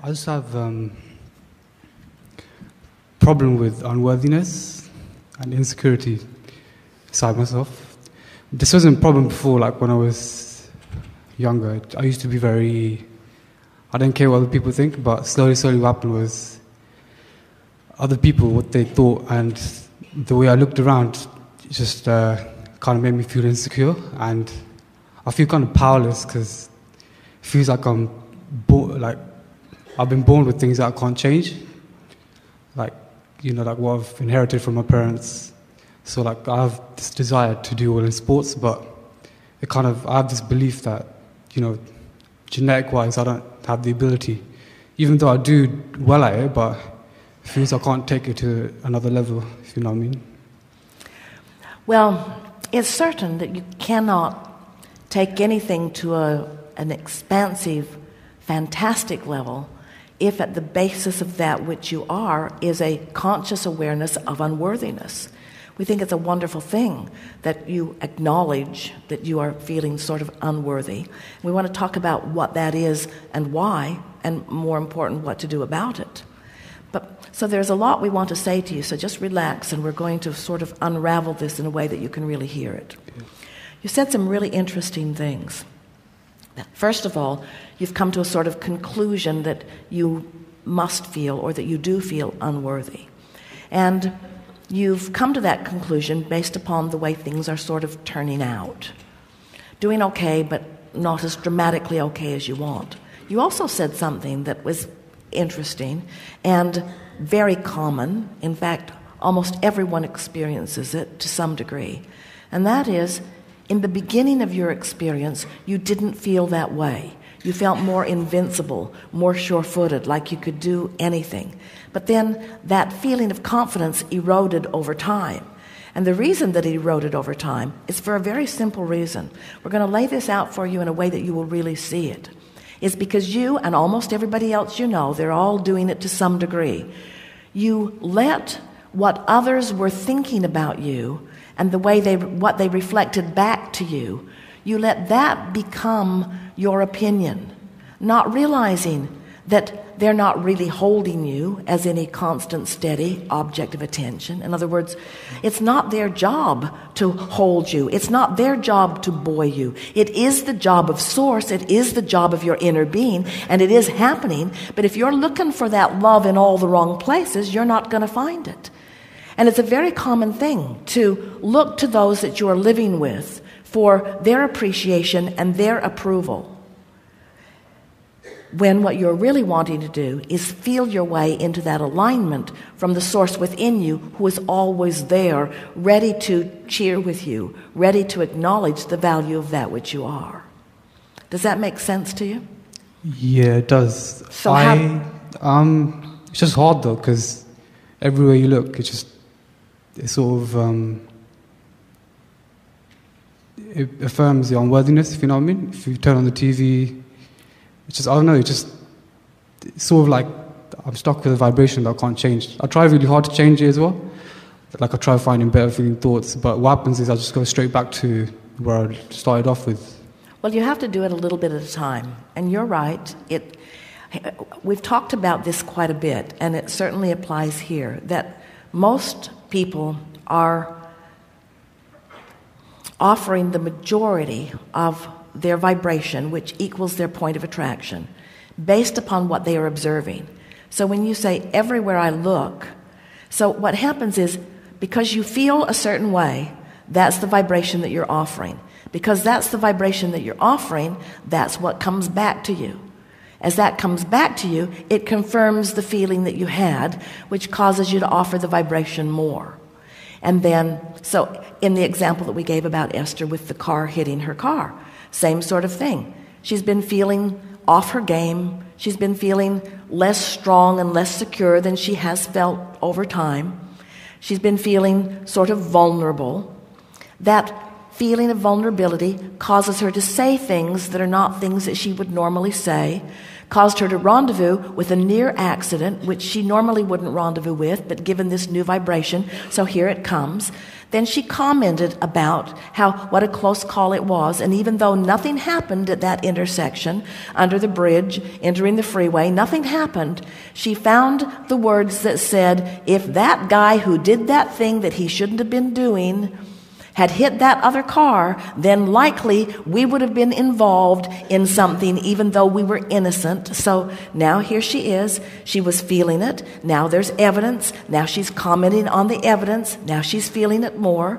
I just have problem with unworthiness and insecurity inside myself. This wasn't a problem before, like when I was younger. I used to be I didn't care what other people think, but slowly what happened was other people, what they thought, and the way I looked around, it just kind of made me feel insecure, and I feel kind of powerless because it feels like I've been born with things that I can't change, like what I've inherited from my parents. So like I have this desire to do well in sports, but I have this belief that genetic-wise I don't have the ability, even though I do well at it, but it feels I can't take it to another level, if you know what I mean. Well, it's certain that you cannot take anything to an expansive, fantastic level if at the basis of that which you are is a conscious awareness of unworthiness. We think it's a wonderful thing that you acknowledge that you are feeling sort of unworthy. We want to talk about what that is and why, and more important, what to do about it. So there's a lot we want to say to you, so just relax, and we're going to sort of unravel this in a way that you can really hear it. You said some really interesting things. First of all, you've come to a sort of conclusion that you must feel, or that you do feel, unworthy. And you've come to that conclusion based upon the way things are sort of turning out. Doing okay, but not as dramatically okay as you want. You also said something that was interesting and very common. In fact, almost everyone experiences it to some degree. And that is, in the beginning of your experience, you didn't feel that way. You felt more invincible, more sure-footed, like you could do anything. But then that feeling of confidence eroded over time. And the reason that it eroded over time is for a very simple reason. We're going to lay this out for you in a way that you will really see it. It's because you and almost everybody else you know, they're all doing it to some degree. You let what others were thinking about you and the way what they reflected back to you, you let that become your opinion, not realizing that they're not really holding you as any constant, steady object of attention. In other words, it's not their job to hold you. It's not their job to buoy you. It is the job of Source. It is the job of your inner being, and it is happening. But if you're looking for that love in all the wrong places, you're not going to find it. And it's a very common thing to look to those that you are living with for their appreciation and their approval, when what you're really wanting to do is feel your way into that alignment from the Source within you, who is always there, ready to cheer with you, ready to acknowledge the value of that which you are. Does that make sense to you? Yeah, it does. So it's just hard though, because everywhere you look, it affirms the unworthiness, if you know what I mean. If you turn on the TV, it's sort of like I'm stuck with a vibration that I can't change. I try really hard to change it as well. Like I try finding better feeling thoughts, but what happens is I just go straight back to where I started off with. Well, you have to do it a little bit at a time. And you're right. We've talked about this quite a bit, and it certainly applies here, that most people are offering the majority of their vibration, which equals their point of attraction, based upon what they are observing. So when you say, everywhere I look, so what happens is, because you feel a certain way, that's the vibration that you're offering. Because that's the vibration that you're offering, that's what comes back to you. As that comes back to you, it confirms the feeling that you had, which causes you to offer the vibration more. And then, so in the example that we gave about Esther with the car hitting her car, same sort of thing. She's been feeling off her game. She's been feeling less strong and less secure than she has felt over time. She's been feeling sort of vulnerable. That feeling of vulnerability causes her to say things that are not things that she would normally say, caused her to rendezvous with a near accident, which she normally wouldn't rendezvous with, but given this new vibration, so here it comes. Then she commented about what a close call it was, and even though nothing happened at that intersection, under the bridge, entering the freeway, nothing happened, she found the words that said, if that guy who did that thing that he shouldn't have been doing had hit that other car, then likely we would have been involved in something even though we were innocent. So now here she is. She was feeling it. Now there's evidence. Now she's commenting on the evidence. Now she's feeling it more.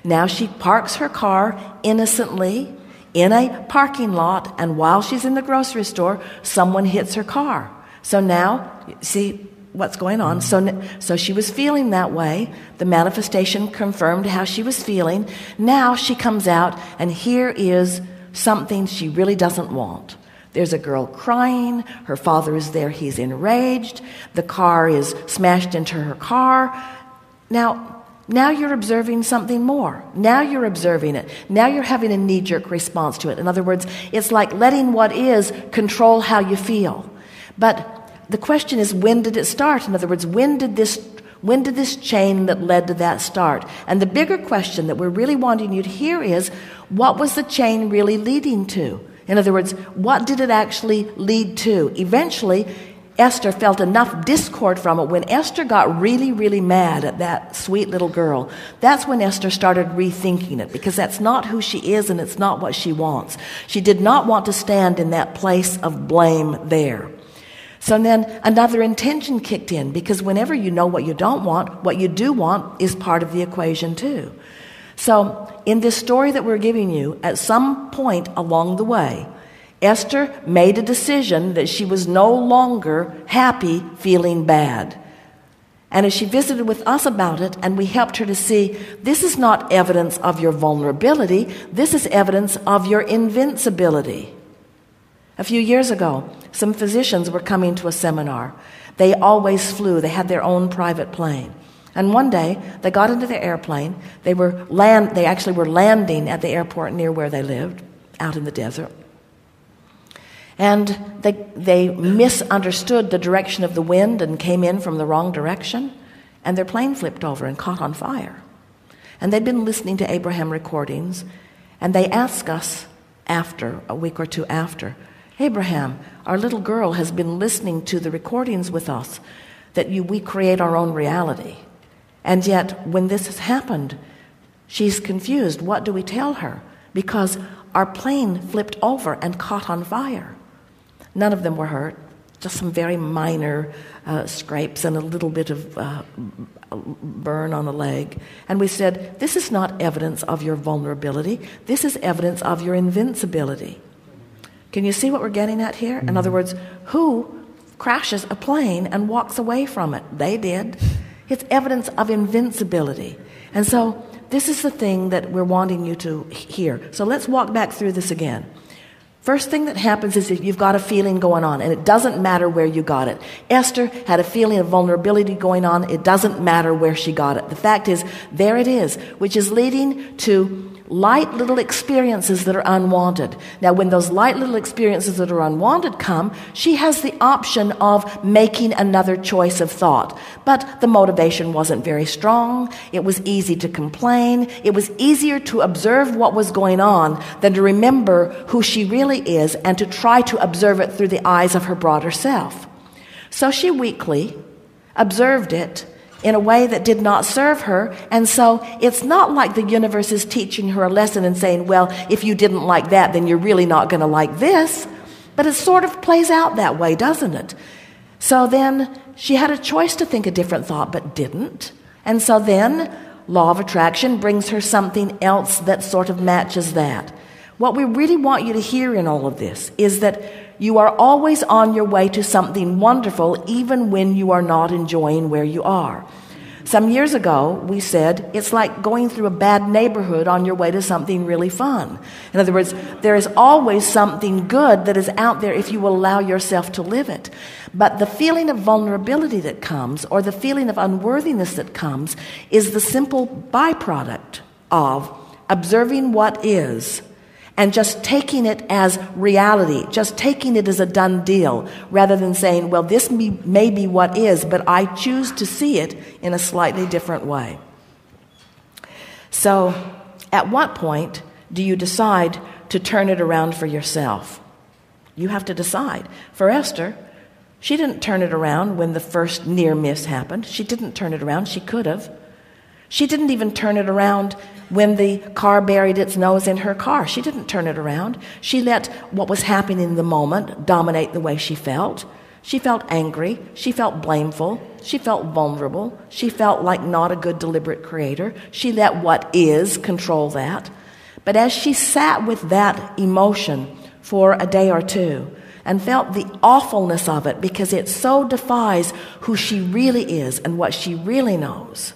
Now she parks her car innocently in a parking lot, and while she's in the grocery store, someone hits her car. So now, see what's going on. So she was feeling that way. The manifestation confirmed how she was feeling. Now she comes out, and here is something she really doesn't want. There's a girl crying. Her father is there. He's enraged. The car is smashed into her car. Now you're observing something more. Now you're observing it. Now you're having a knee-jerk response to it. In other words, it's like letting what is control how you feel. But the question is, when did it start? In other words, when did this chain that led to that start? And the bigger question that we're really wanting you to hear is, what was the chain really leading to? In other words, what did it actually lead to? Eventually, Esther felt enough discord from it. When Esther got really, really mad at that sweet little girl, that's when Esther started rethinking it, because that's not who she is and it's not what she wants. She did not want to stand in that place of blame there. So then another intention kicked in, because whenever you know what you don't want, what you do want is part of the equation too. So in this story that we're giving you, at some point along the way, Esther made a decision that she was no longer happy feeling bad. And as she visited with us about it, and we helped her to see, this is not evidence of your vulnerability, this is evidence of your invincibility. A few years ago, some physicians were coming to a seminar. They always flew. They had their own private plane. And one day, they got into their airplane. They actually were landing at the airport near where they lived, out in the desert. And they misunderstood the direction of the wind and came in from the wrong direction. And their plane flipped over and caught on fire. And they'd been listening to Abraham recordings. And they asked us after, a week or two after, Abraham, our little girl has been listening to the recordings with us, that we create our own reality. And yet, when this has happened, she's confused. What do we tell her? Because our plane flipped over and caught on fire. None of them were hurt, just some very minor scrapes and a little bit of burn on a leg. And we said, this is not evidence of your vulnerability. This is evidence of your invincibility. Can you see what we're getting at here? In other words, who crashes a plane and walks away from it? They did. It's evidence of invincibility. And so this is the thing that we're wanting you to hear. So let's walk back through this again. First thing that happens is if you've got a feeling going on, and it doesn't matter where you got it. Esther had a feeling of vulnerability going on. It doesn't matter where she got it. The fact is, there it is, which is leading to light little experiences that are unwanted. Now, when those light little experiences that are unwanted come, she has the option of making another choice of thought. But the motivation wasn't very strong. It was easy to complain. It was easier to observe what was going on than to remember who she really is and to try to observe it through the eyes of her broader self. So she weakly observed it in a way that did not serve her. And so it's not like the universe is teaching her a lesson and saying, well, if you didn't like that, then you're really not going to like this. But it sort of plays out that way, doesn't it? So then she had a choice to think a different thought, but didn't. And so then law of attraction brings her something else that sort of matches that. What we really want you to hear in all of this is that you are always on your way to something wonderful, even when you are not enjoying where you are. Some years ago, we said it's like going through a bad neighborhood on your way to something really fun. In other words, there is always something good that is out there if you will allow yourself to live it. But the feeling of vulnerability that comes, or the feeling of unworthiness that comes, is the simple byproduct of observing what is and just taking it as reality, just taking it as a done deal, rather than saying, well, this may be what is, but I choose to see it in a slightly different way. So at what point do you decide to turn it around for yourself? You have to decide. For Esther, she didn't turn it around when the first near miss happened. She didn't turn it around. She could have. She didn't even turn it around when the car buried its nose in her car. She didn't turn it around. She let what was happening in the moment dominate the way she felt. She felt angry. She felt blameful. She felt vulnerable. She felt like not a good deliberate creator. She let what is control that. But as she sat with that emotion for a day or two and felt the awfulness of it because it so defies who she really is and what she really knows,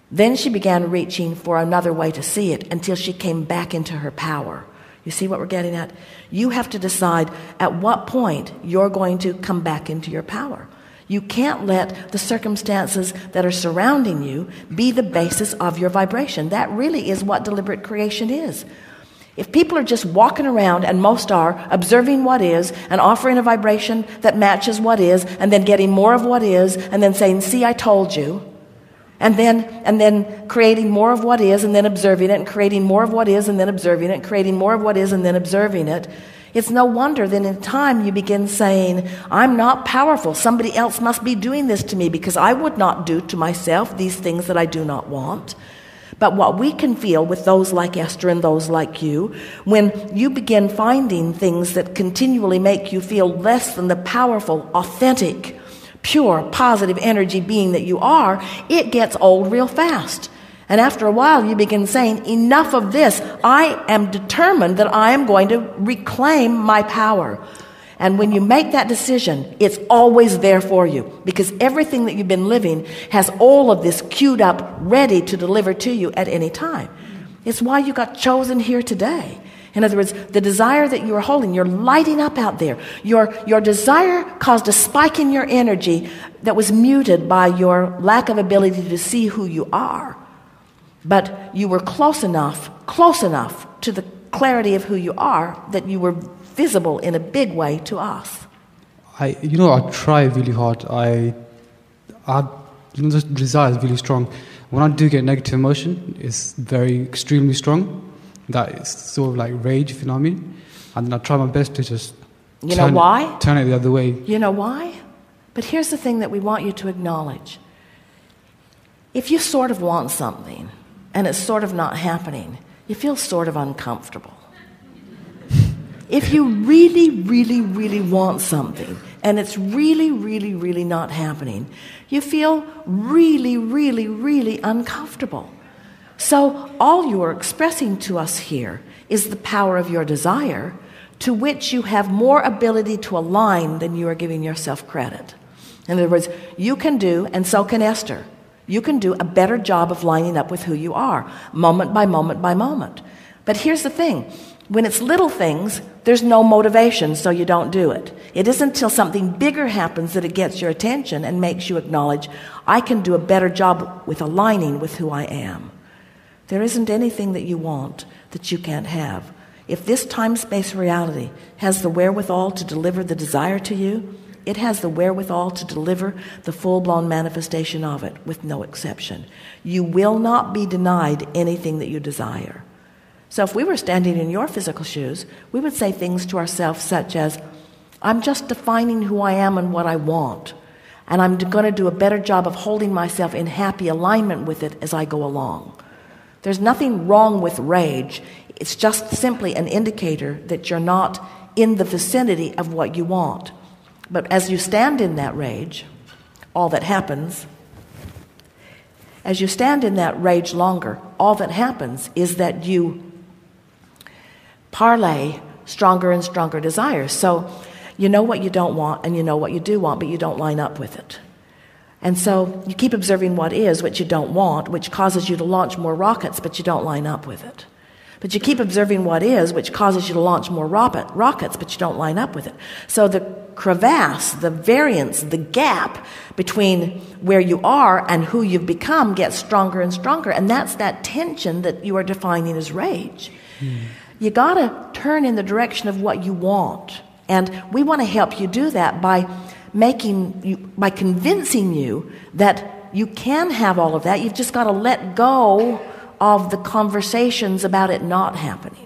then she began reaching for another way to see it until she came back into her power. You see what we're getting at? You have to decide at what point you're going to come back into your power. You can't let the circumstances that are surrounding you be the basis of your vibration. That really is what deliberate creation is. If people are just walking around, and most are, observing what is and offering a vibration that matches what is and then getting more of what is and then saying, see, I told you, and then creating more of what is and then observing it and creating more of what is and then observing it and creating more of what is and then observing it, it's no wonder that in time you begin saying, I'm not powerful. Somebody else must be doing this to me because I would not do to myself these things that I do not want. But what we can feel with those like Esther and those like you, when you begin finding things that continually make you feel less than the powerful, authentic, pure, positive energy being that you are, it gets old real fast. And after a while, you begin saying, enough of this. I am determined that I am going to reclaim my power. And when you make that decision, it's always there for you because everything that you've been living has all of this queued up, ready to deliver to you at any time. It's why you got chosen here today. In other words, the desire that you are holding, you're lighting up out there. Your desire caused a spike in your energy that was muted by your lack of ability to see who you are. But you were close enough to the clarity of who you are that you were visible in a big way to us. I try really hard. This desire is really strong. When I do get negative emotion, it's very extremely strong. That is sort of like rage, if you know what I mean. And I try my best to just turn it the other way. You know why? But here's the thing that we want you to acknowledge. If you sort of want something and it's sort of not happening, you feel sort of uncomfortable. If you really, really, really want something and it's really, really, really not happening, you feel really, really, really uncomfortable. So all you are expressing to us here is the power of your desire, to which you have more ability to align than you are giving yourself credit. In other words, you can do, and so can Esther, you can do a better job of lining up with who you are, moment by moment by moment. But here's the thing. When it's little things, there's no motivation, so you don't do it. It isn't until something bigger happens that it gets your attention and makes you acknowledge, I can do a better job with aligning with who I am. There isn't anything that you want that you can't have. If this time-space reality has the wherewithal to deliver the desire to you, it has the wherewithal to deliver the full-blown manifestation of it with no exception. You will not be denied anything that you desire. So if we were standing in your physical shoes, we would say things to ourselves such as, I'm just defining who I am and what I want, and I'm going to do a better job of holding myself in happy alignment with it as I go along. There's nothing wrong with rage. It's just simply an indicator that you're not in the vicinity of what you want. But as you stand in that rage, all that happens, as you stand in that rage longer, all that happens is that you parlay stronger and stronger desires. So you know what you don't want and you know what you do want, but you don't line up with it. And so you keep observing what is, which you don't want, which causes you to launch more rockets, but you don't line up with it. But you keep observing what is, which causes you to launch more rockets, but you don't line up with it. So the crevasse, the variance, the gap between where you are and who you've become gets stronger and stronger. And that's that tension that you are defining as rage. You got to turn in the direction of what you want. And we want to help you do that by convincing you that you can have all of that. You've just got to let go of the conversations about it not happening.